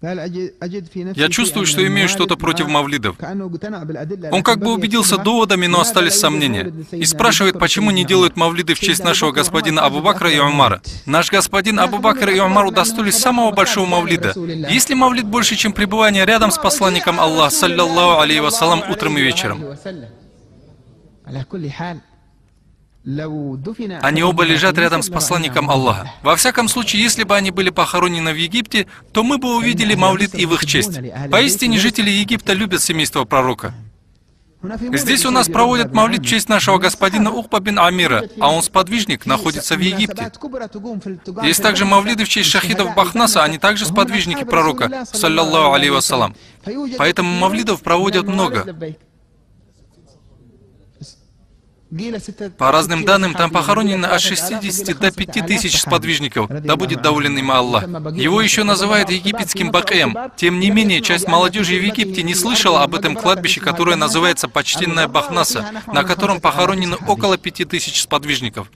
Я чувствую, что имею что-то против мавлидов. Он как бы убедился доводами, но остались сомнения. И спрашивает, почему не делают мавлиды в честь нашего господина Абу Бакра и Умара. Наш господин Абу Бакр и Умар удостоились самого большого мавлида. Есть ли мавлид больше, чем пребывание рядом с посланником Аллаха, саллаллаху алейхи вассалам, утром и вечером? Они оба лежат рядом с посланником Аллаха. Во всяком случае, если бы они были похоронены в Египте, то мы бы увидели мавлид и в их честь. Поистине, жители Египта любят семейство пророка. Здесь у нас проводят мавлид в честь нашего господина Ухба бин Амира, а он сподвижник, находится в Египте. Есть также мавлиды в честь шахидов Бахнаса, они также сподвижники пророка, саллаллаху алейхи вассалам. Поэтому мавлидов проводят много. По разным данным, там похоронено от 60 до 5000 сподвижников, да будет доволен им Аллах. Его еще называют египетским Бакеем. Тем не менее, часть молодежи в Египте не слышала об этом кладбище, которое называется Почтенная Бахнаса, на котором похоронено около 5000 сподвижников.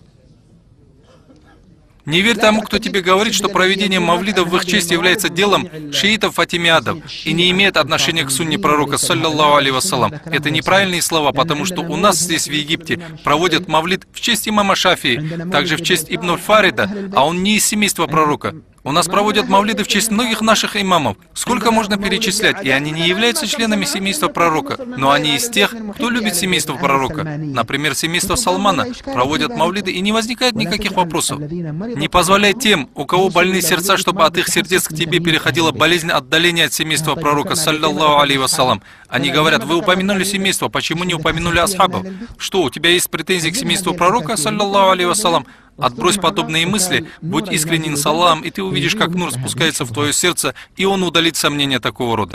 Не верь тому, кто тебе говорит, что проведение мавлидов в их честь является делом шиитов-фатимиадов и не имеет отношения к сунне пророка, саллаллаху алейхи вассалам. Это неправильные слова, потому что у нас здесь, в Египте, проводят мавлид в честь имама Шафии, также в честь Ибн аль-Фарида, а он не из семейства пророка. У нас проводят мавлиды в честь многих наших имамов. Сколько можно перечислять, и они не являются членами семейства пророка, но они из тех, кто любит семейство пророка. Например, семейство Салмана проводят мавлиды, и не возникает никаких вопросов. Не позволяй тем, у кого больные сердца, чтобы от их сердец к тебе переходила болезнь отдаления от семейства пророка, саллаллаху алейхи вассалам. Они говорят, вы упомянули семейство, почему не упомянули асхабов? Что, у тебя есть претензии к семейству пророка, саллаллаху алейхи вассалам? Отбрось подобные мысли, будь искренен с Аллахом, и ты увидишь, как нур спускается в твое сердце, и он удалит сомнения такого рода.